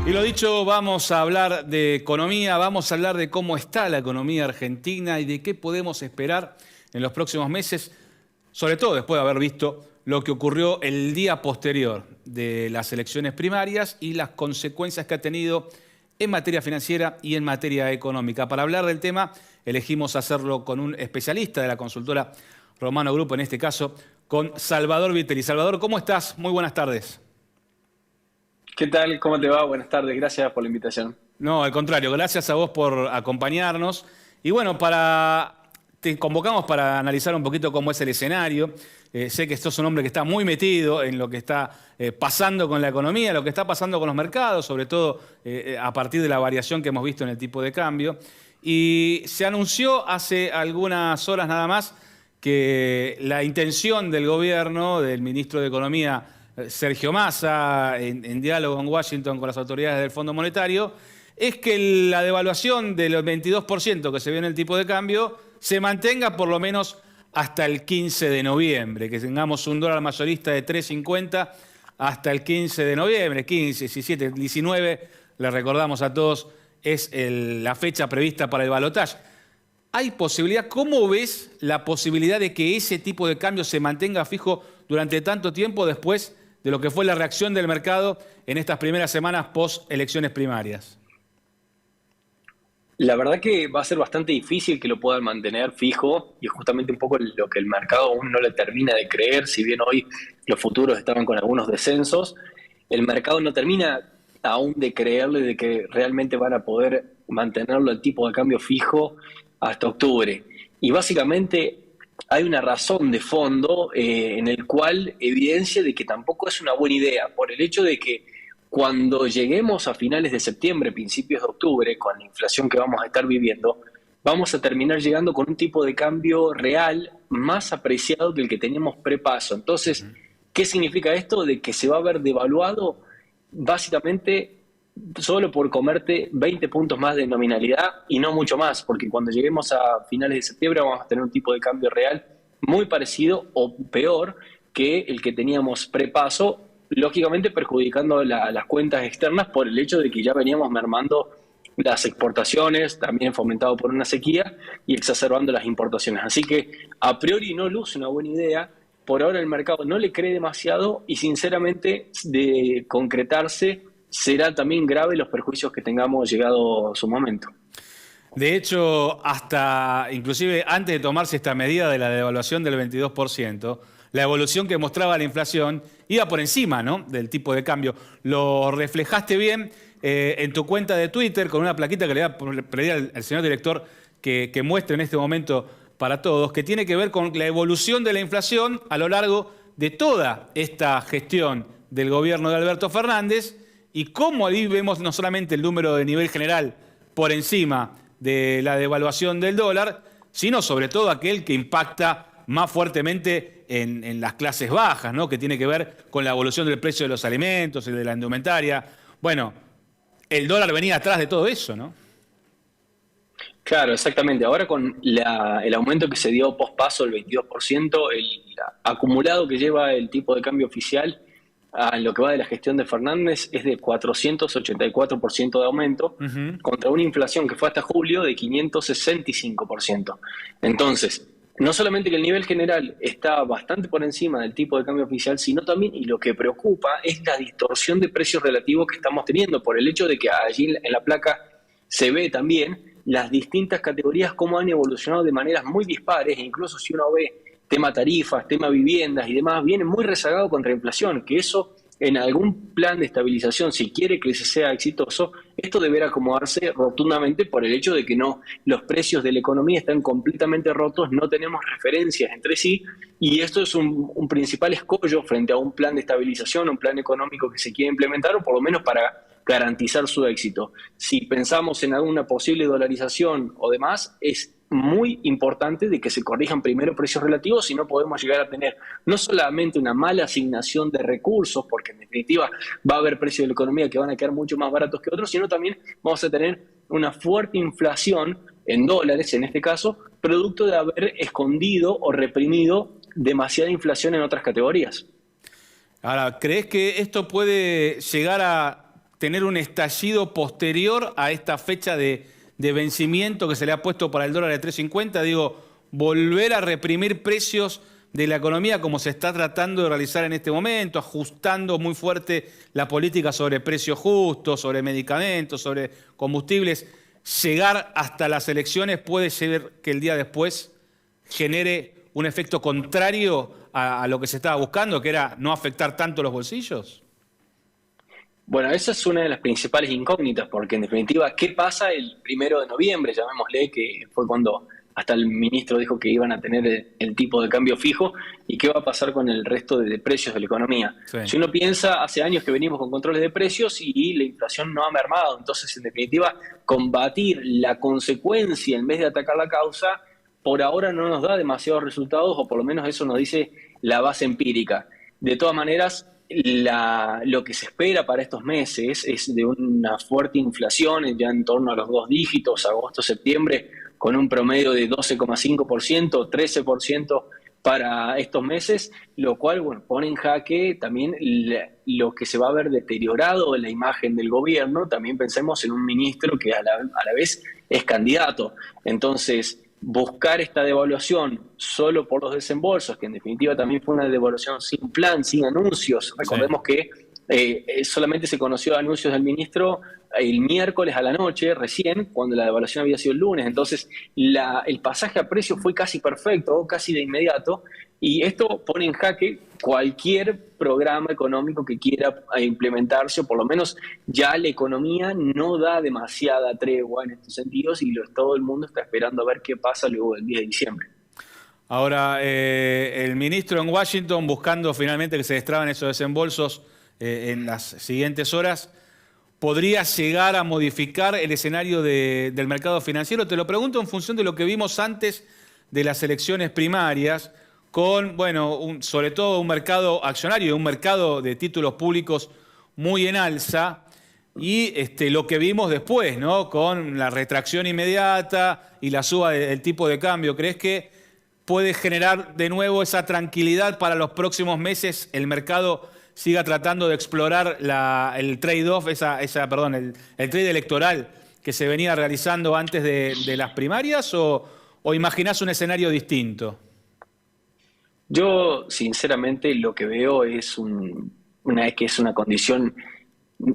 Y lo dicho, vamos a hablar de economía, vamos a hablar de cómo está la economía argentina y de qué podemos esperar en los próximos meses, sobre todo después de haber visto lo que ocurrió el día posterior de las elecciones primarias y las consecuencias que ha tenido en materia financiera y en materia económica. Para hablar del tema, elegimos hacerlo con un especialista de la consultora Romano Group, en este caso, con Salvador Viteri. Salvador, ¿cómo estás? Muy buenas tardes. ¿Qué tal? ¿Cómo te va? Buenas tardes. Gracias por la invitación. No, al contrario, gracias a vos por acompañarnos. Y bueno, te convocamos para analizar un poquito cómo es el escenario. Sé que sos un hombre que está muy metido en lo que está pasando con la economía, lo que está pasando con los mercados, sobre todo a partir de la variación que hemos visto en el tipo de cambio. Y se anunció hace algunas horas nada más que la intención del gobierno, del ministro de Economía, Sergio Massa, en diálogo en Washington con las autoridades del Fondo Monetario, es que la devaluación del 22% que se vio en el tipo de cambio se mantenga por lo menos hasta el 15 de noviembre, que tengamos un dólar mayorista de 3.50 hasta el 15 de noviembre, 15, 17, 19, le recordamos a todos, es la fecha prevista para el balotaje. ¿Hay posibilidad? ¿Cómo ves la posibilidad de que ese tipo de cambio se mantenga fijo durante tanto tiempo después de lo que fue la reacción del mercado en estas primeras semanas post elecciones primarias? La verdad que va a ser bastante difícil que lo puedan mantener fijo y es justamente un poco lo que el mercado aún no le termina de creer. Si bien hoy los futuros estaban con algunos descensos, el mercado no termina aún de creerle de que realmente van a poder mantenerlo el tipo de cambio fijo hasta octubre. Y básicamente hay una razón de fondo en el cual evidencia de que tampoco es una buena idea, por el hecho de que cuando lleguemos a finales de septiembre, principios de octubre, con la inflación que vamos a estar viviendo, vamos a terminar llegando con un tipo de cambio real más apreciado que el que teníamos prepaso. Entonces, ¿qué significa esto? De que se va a ver devaluado básicamente solo por comerte 20 puntos más de nominalidad y no mucho más, porque cuando lleguemos a finales de septiembre vamos a tener un tipo de cambio real muy parecido o peor que el que teníamos prepaso, lógicamente perjudicando las cuentas externas por el hecho de que ya veníamos mermando las exportaciones, también fomentado por una sequía y exacerbando las importaciones. Así que a priori no luce una buena idea. Por ahora el mercado no le cree demasiado y sinceramente de concretarse será también grave los perjuicios que tengamos llegado a su momento. De hecho, hasta inclusive antes de tomarse esta medida de la devaluación del 22%, la evolución que mostraba la inflación iba por encima, ¿no?, del tipo de cambio. Lo reflejaste bien en tu cuenta de Twitter con una plaquita que le voy a pedir al señor director que muestre en este momento para todos, que tiene que ver con la evolución de la inflación a lo largo de toda esta gestión del gobierno de Alberto Fernández y cómo ahí vemos no solamente el número de nivel general por encima de la devaluación del dólar, sino sobre todo aquel que impacta más fuertemente en las clases bajas, ¿no?, que tiene que ver con la evolución del precio de los alimentos y de la indumentaria. Bueno, el dólar venía atrás de todo eso, ¿no? Claro, exactamente. Ahora con el aumento que se dio pospaso, el 22%, el acumulado que lleva el tipo de cambio oficial en lo que va de la gestión de Fernández es de 484% de aumento, contra una inflación que fue hasta julio de 565%. Entonces, no solamente que el nivel general está bastante por encima del tipo de cambio oficial, sino también, y lo que preocupa, es la distorsión de precios relativos que estamos teniendo, por el hecho de que allí en la placa se ve también las distintas categorías cómo han evolucionado de maneras muy dispares, e incluso si uno ve tema tarifas, tema viviendas y demás, viene muy rezagado contra inflación, que eso en algún plan de estabilización, si quiere que sea exitoso, esto deberá acomodarse rotundamente por el hecho de que no, los precios de la economía están completamente rotos, no tenemos referencias entre sí, y esto es un principal escollo frente a un plan de estabilización, un plan económico que se quiere implementar, o por lo menos para garantizar su éxito. Si pensamos en alguna posible dolarización o demás, es muy importante de que se corrijan primero precios relativos, si no podemos llegar a tener no solamente una mala asignación de recursos, porque en definitiva va a haber precios de la economía que van a quedar mucho más baratos que otros, sino también vamos a tener una fuerte inflación en dólares, en este caso, producto de haber escondido o reprimido demasiada inflación en otras categorías. Ahora, ¿crees que esto puede llegar a tener un estallido posterior a esta fecha de vencimiento que se le ha puesto para el dólar de 3.50? Digo, volver a reprimir precios de la economía como se está tratando de realizar en este momento, ajustando muy fuerte la política sobre precios justos, sobre medicamentos, sobre combustibles. Llegar hasta las elecciones puede ser que el día después genere un efecto contrario a lo que se estaba buscando, que era no afectar tanto los bolsillos. Bueno, esa es una de las principales incógnitas, porque en definitiva, ¿qué pasa el 1 de noviembre? Llamémosle, que fue cuando hasta el ministro dijo que iban a tener el tipo de cambio fijo, y qué va a pasar con el resto de precios de la economía. Sí. Si uno piensa, hace años que venimos con controles de precios y la inflación no ha mermado, entonces en definitiva combatir la consecuencia en vez de atacar la causa, por ahora no nos da demasiados resultados, o por lo menos eso nos dice la base empírica. De todas maneras, lo que se espera para estos meses es de una fuerte inflación, ya en torno a los 2 dígitos, agosto-septiembre, con un promedio de 12,5%, 13% para estos meses, lo cual, bueno, pone en jaque también lo que se va a ver deteriorado en la imagen del gobierno. También pensemos en un ministro que a la vez es candidato. Entonces, buscar esta devaluación solo por los desembolsos, que en definitiva también fue una devaluación sin plan, sin anuncios. Recordemos que solamente se conoció anuncios del ministro el miércoles a la noche, recién, cuando la devaluación había sido el lunes. Entonces, el pasaje a precio fue casi perfecto, casi de inmediato, y esto pone en jaque cualquier programa económico que quiera implementarse, o por lo menos ya la economía no da demasiada tregua en estos sentidos, y todo el mundo está esperando a ver qué pasa luego del 10 de diciembre. Ahora, el ministro en Washington, buscando finalmente que se destraben esos desembolsos en las siguientes horas, ¿podría llegar a modificar el escenario del mercado financiero? Te lo pregunto en función de lo que vimos antes de las elecciones primarias, con, bueno, sobre todo un mercado accionario, un mercado de títulos públicos muy en alza, y lo que vimos después, ¿no? Con la retracción inmediata y la suba del tipo de cambio. ¿Crees que puede generar de nuevo esa tranquilidad para los próximos meses? El mercado siga tratando de explorar el trade-off, el trade electoral que se venía realizando antes de las primarias, o imaginás un escenario distinto? Yo, sinceramente, lo que veo es que es una condición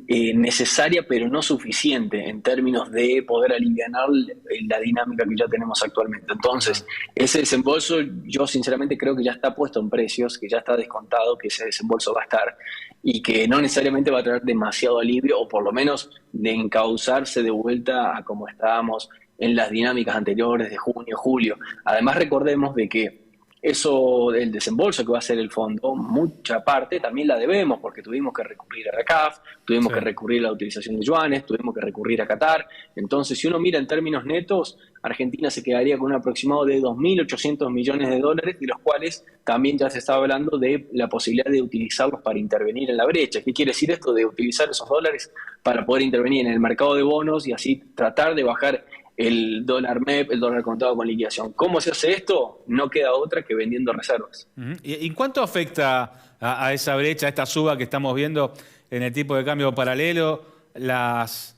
necesaria, pero no suficiente en términos de poder alivianar la dinámica que ya tenemos actualmente. Entonces, ese desembolso, yo sinceramente creo que ya está puesto en precios, que ya está descontado, que ese desembolso va a estar, y que no necesariamente va a traer demasiado alivio, o por lo menos de encauzarse de vuelta a como estábamos en las dinámicas anteriores de junio, julio. Además, recordemos de que eso del desembolso que va a ser el fondo, mucha parte también la debemos, porque tuvimos que recurrir a RECAF, tuvimos que recurrir a la utilización de yuanes, tuvimos que recurrir a Qatar. Entonces, si uno mira en términos netos, Argentina se quedaría con un aproximado de 2.800 millones de dólares, de los cuales también ya se estaba hablando de la posibilidad de utilizarlos para intervenir en la brecha. ¿Qué quiere decir esto de utilizar esos dólares para poder intervenir en el mercado de bonos y así tratar de bajar el dólar MEP, el dólar contado con liquidación? ¿Cómo se hace esto? No queda otra que vendiendo reservas. ¿Y cuánto afecta a esa brecha, a esta suba que estamos viendo en el tipo de cambio paralelo, los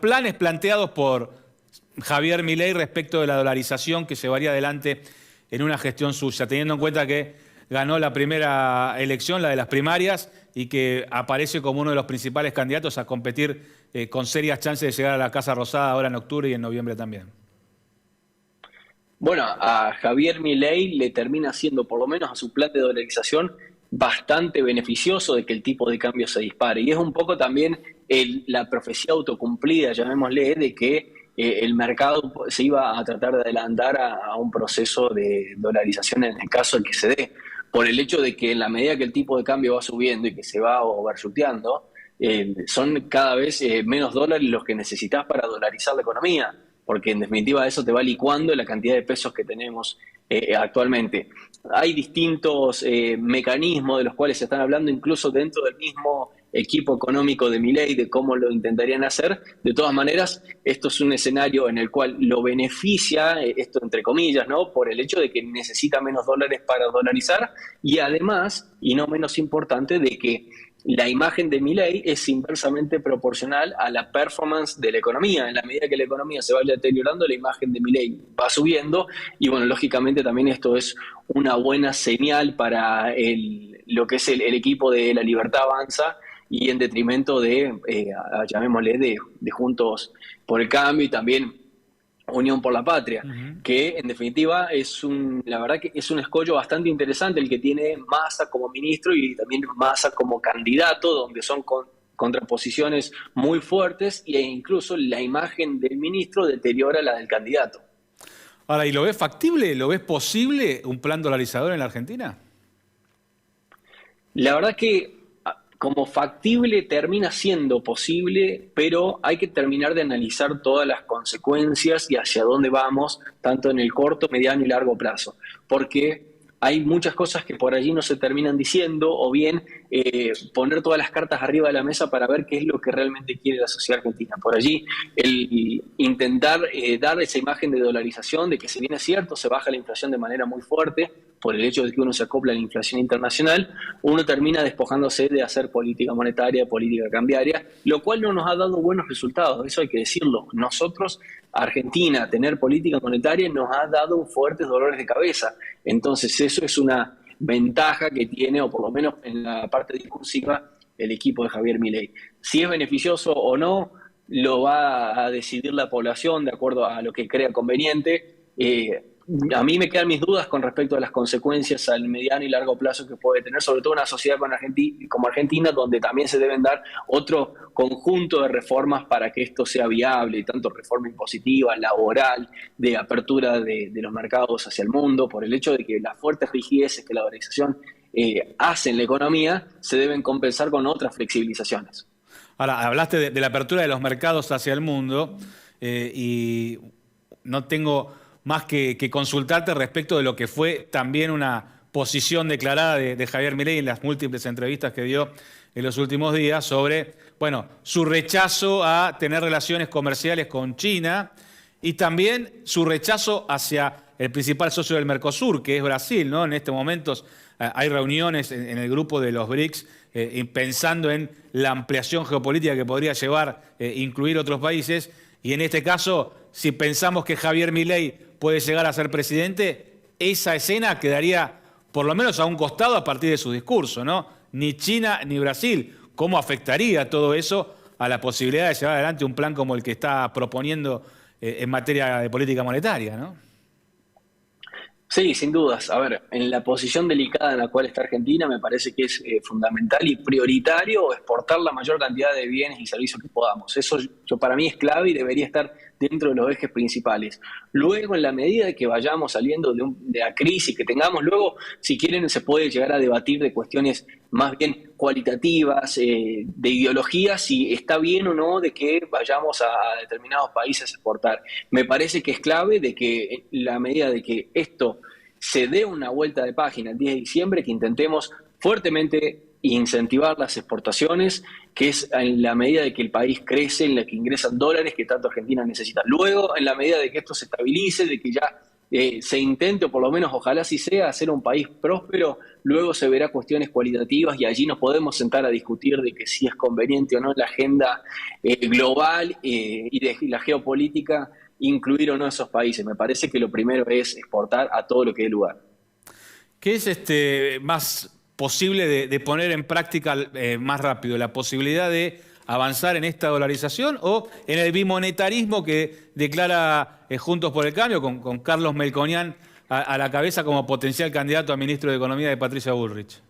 planes planteados por Javier Milei respecto de la dolarización que llevaría adelante en una gestión suya, teniendo en cuenta que ganó la primera elección, la de las primarias, y que aparece como uno de los principales candidatos a competir con serias chances de llegar a la Casa Rosada ahora en octubre y en noviembre también? Bueno, a Javier Milei le termina siendo, por lo menos a su plan de dolarización, bastante beneficioso de que el tipo de cambio se dispare. Y es un poco también la profecía autocumplida, llamémosle, de que el mercado se iba a tratar de adelantar a un proceso de dolarización en el caso de que se dé, por el hecho de que en la medida que el tipo de cambio va subiendo y que se va overshooteando, son cada vez menos dólares los que necesitas para dolarizar la economía, porque en definitiva eso te va licuando la cantidad de pesos que tenemos actualmente. Hay distintos mecanismos de los cuales se están hablando incluso dentro del mismo equipo económico de Milei de cómo lo intentarían hacer. De todas maneras, esto es un escenario en el cual lo beneficia, esto entre comillas, ¿no?, por el hecho de que necesita menos dólares para dolarizar, y además, y no menos importante, de que la imagen de Milei es inversamente proporcional a la performance de la economía. En la medida que la economía se vaya deteriorando, la imagen de Milei va subiendo y bueno, lógicamente también esto es una buena señal para lo que es el equipo de La Libertad Avanza y en detrimento de, llamémosle, de Juntos por el Cambio y también Unión por la Patria, que en definitiva la verdad que es un escollo bastante interesante el que tiene Massa como ministro y también Massa como candidato, donde son contraposiciones muy fuertes e incluso la imagen del ministro deteriora la del candidato. Ahora, ¿y lo ves factible? ¿Lo ves posible un plan dolarizador en la Argentina? La verdad que como factible termina siendo posible, pero hay que terminar de analizar todas las consecuencias y hacia dónde vamos, tanto en el corto, mediano y largo plazo. Porque hay muchas cosas que por allí no se terminan diciendo, o bien poner todas las cartas arriba de la mesa para ver qué es lo que realmente quiere la sociedad argentina. Por allí, el intentar dar esa imagen de dolarización, de que si bien es cierto, se baja la inflación de manera muy fuerte, por el hecho de que uno se acopla a la inflación internacional, uno termina despojándose de hacer política monetaria, política cambiaria, lo cual no nos ha dado buenos resultados, eso hay que decirlo. Nosotros, Argentina, tener política monetaria nos ha dado fuertes dolores de cabeza. Entonces eso es una ventaja que tiene, o por lo menos en la parte discursiva, el equipo de Javier Milei. Si es beneficioso o no, lo va a decidir la población de acuerdo a lo que crea conveniente. A mí me quedan mis dudas con respecto a las consecuencias al mediano y largo plazo que puede tener, sobre todo una sociedad como Argentina, donde también se deben dar otro conjunto de reformas para que esto sea viable, tanto reforma impositiva, laboral, de apertura de los mercados hacia el mundo, por el hecho de que las fuertes rigideces que la organización hace en la economía se deben compensar con otras flexibilizaciones. Ahora, hablaste de la apertura de los mercados hacia el mundo y no tengo más que consultarte respecto de lo que fue también una posición declarada de Javier Milei en las múltiples entrevistas que dio en los últimos días sobre, bueno, su rechazo a tener relaciones comerciales con China y también su rechazo hacia el principal socio del Mercosur, que es Brasil, ¿no? En estos momentos hay reuniones en el grupo de los BRICS pensando en la ampliación geopolítica que podría llevar incluir otros países y en este caso, si pensamos que Javier Milei puede llegar a ser presidente, esa escena quedaría por lo menos a un costado a partir de su discurso, ¿no? Ni China ni Brasil. ¿Cómo afectaría todo eso a la posibilidad de llevar adelante un plan como el que está proponiendo en materia de política monetaria, ¿no? Sí, sin dudas. A ver, en la posición delicada en la cual está Argentina, me parece que es fundamental y prioritario exportar la mayor cantidad de bienes y servicios que podamos. Eso para mí es clave y debería estar dentro de los ejes principales. Luego, en la medida de que vayamos saliendo de la crisis que tengamos, luego, si quieren, se puede llegar a debatir de cuestiones más bien cualitativas, de ideología, si está bien o no de que vayamos a determinados países a exportar. Me parece que es clave de que en la medida de que esto se dé una vuelta de página el 10 de diciembre, que intentemos fuertemente incentivar las exportaciones, que es en la medida de que el país crece, en la que ingresan dólares que tanto Argentina necesita. Luego, en la medida de que esto se estabilice, de que ya se intente, o por lo menos ojalá si sea, hacer un país próspero, luego se verá cuestiones cualitativas y allí nos podemos sentar a discutir de que si es conveniente o no en la agenda global y de la geopolítica incluir o no esos países. Me parece que lo primero es exportar a todo lo que dé lugar. ¿Qué es más posible de poner en práctica más rápido? ¿La posibilidad de avanzar en esta dolarización o en el bimonetarismo que declara Juntos por el Cambio con Carlos Melconian a la cabeza como potencial candidato a ministro de Economía de Patricia Bullrich?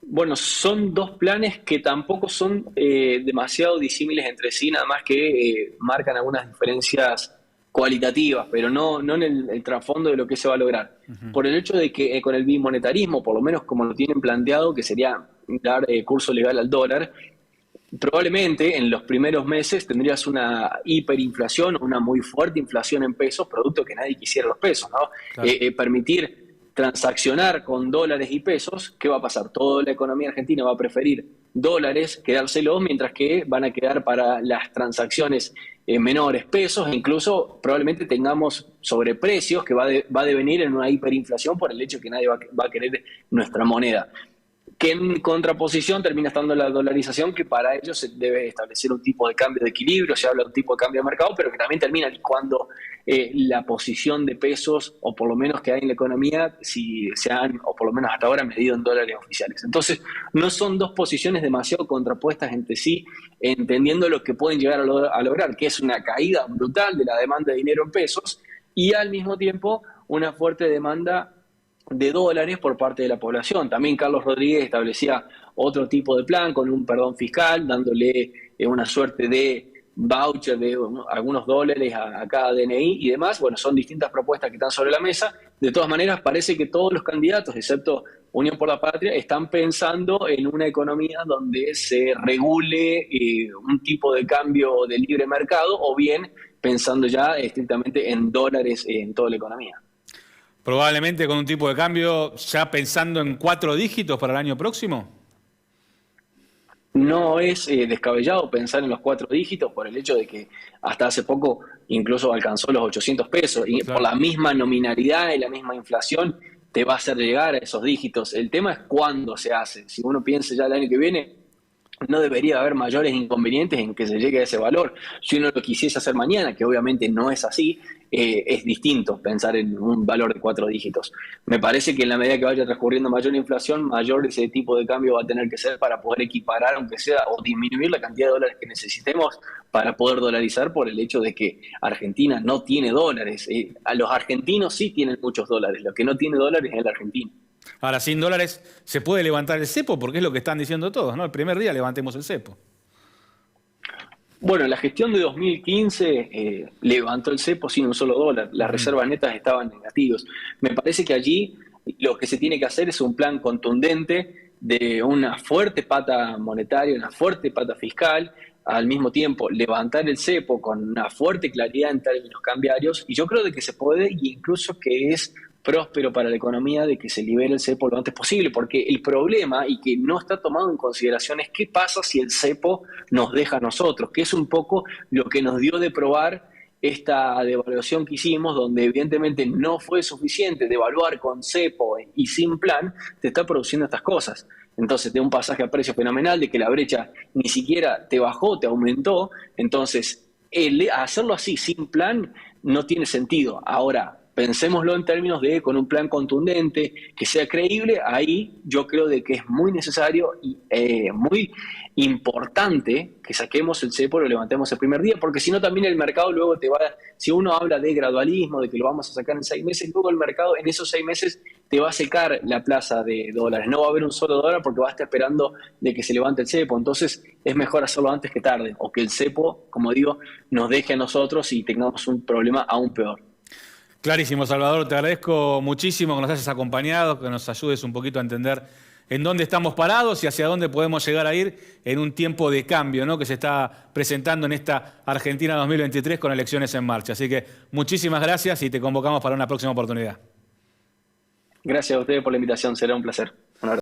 Bueno, son dos planes que tampoco son demasiado disímiles entre sí, nada más que marcan algunas diferencias cualitativas, pero no en el trasfondo de lo que se va a lograr. Por el hecho de que con el bimonetarismo, por lo menos como lo tienen planteado, que sería dar curso legal al dólar, probablemente en los primeros meses tendrías una hiperinflación o una muy fuerte inflación en pesos, producto que nadie quisiera los pesos, ¿no? Claro. Permitir transaccionar con dólares y pesos, ¿qué va a pasar? Toda la economía argentina va a preferir dólares, quedárselos, mientras que van a quedar para las transacciones menores pesos, e incluso probablemente tengamos sobreprecios que va a devenir en una hiperinflación por el hecho de que nadie va a querer nuestra moneda. que en contraposición termina estando la dolarización, que para ellos se debe establecer un tipo de cambio de equilibrio, se habla de un tipo de cambio de mercado, pero que también termina licuando la posición de pesos, o por lo menos que hay en la economía, si se han, o por lo menos hasta ahora, medido en dólares oficiales. Entonces, no son dos posiciones demasiado contrapuestas entre sí, entendiendo lo que pueden llegar a lograr, que es una caída brutal de la demanda de dinero en pesos, y al mismo tiempo una fuerte demanda de dólares por parte de la población. También Carlos Rodríguez establecía otro tipo de plan con un perdón fiscal, dándole una suerte de voucher de algunos dólares a cada DNI y demás. Bueno, son distintas propuestas que están sobre la mesa. De todas maneras, parece que todos los candidatos, excepto Unión por la Patria, están pensando en una economía donde se regule un tipo de cambio de libre mercado, o bien pensando ya estrictamente en dólares en toda la economía. Probablemente con un tipo de cambio ya pensando en 4 dígitos para el año próximo. No es descabellado pensar en los 4 dígitos por el hecho de que hasta hace poco incluso alcanzó los 800 pesos y Claro. por la misma nominalidad y la misma inflación te va a hacer llegar a esos dígitos. El tema es cuándo se hace. Si uno piensa ya el año que viene, no debería haber mayores inconvenientes en que se llegue a ese valor. Si uno lo quisiese hacer mañana, que obviamente no es así, es distinto pensar en un valor de 4 dígitos. Me parece que en la medida que vaya transcurriendo mayor inflación, mayor ese tipo de cambio va a tener que ser para poder equiparar, aunque sea, o disminuir la cantidad de dólares que necesitemos para poder dolarizar, por el hecho de que Argentina no tiene dólares. A los argentinos sí tienen muchos dólares, lo que no tiene dólares es el argentino. Ahora, sin dólares se puede levantar el cepo, porque es lo que están diciendo todos, ¿no? El primer día levantemos el cepo. Bueno, la gestión de 2015 levantó el cepo sin un solo dólar. Las reservas netas estaban negativas. Me parece que allí lo que se tiene que hacer es un plan contundente de una fuerte pata monetaria, una fuerte pata fiscal, al mismo tiempo levantar el cepo con una fuerte claridad en términos cambiarios, y yo creo de que se puede, y incluso que es próspero para la economía, de que se libere el cepo lo antes posible, porque el problema, y que no está tomado en consideración, es qué pasa si el cepo nos deja a nosotros, que es un poco lo que nos dio de probar esta devaluación que hicimos, donde evidentemente no fue suficiente devaluar con cepo y sin plan, te está produciendo estas cosas. Entonces, de un pasaje a precio fenomenal, de que la brecha ni siquiera te bajó, te aumentó. Entonces, hacerlo así, sin plan, no tiene sentido. Ahora, pensémoslo en términos de con un plan contundente, que sea creíble. Ahí yo creo de que es muy necesario y muy importante que saquemos el cepo y lo levantemos el primer día, porque si no también el mercado luego te va, si uno habla de gradualismo, de que lo vamos a sacar en 6 meses, luego el mercado en esos 6 meses te va a secar la plaza de dólares, no va a haber un solo dólar porque va a estar esperando de que se levante el cepo. Entonces es mejor hacerlo antes que tarde, o que el cepo, como digo, nos deje a nosotros y tengamos un problema aún peor. Clarísimo, Salvador, te agradezco muchísimo que nos hayas acompañado, que nos ayudes un poquito a entender en dónde estamos parados y hacia dónde podemos llegar a ir en un tiempo de cambio, ¿no?, que se está presentando en esta Argentina 2023 con elecciones en marcha. Así que muchísimas gracias y te convocamos para una próxima oportunidad. Gracias a ustedes por la invitación, será un placer.